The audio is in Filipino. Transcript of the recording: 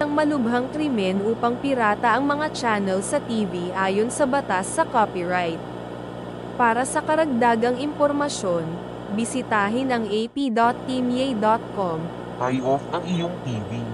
isang malubhang krimen upang pirata ang mga channel sa TV ayon sa batas sa copyright. Para sa karagdagang impormasyon, bisitahin ang ap.tmie.com. I-off ang iyong TV.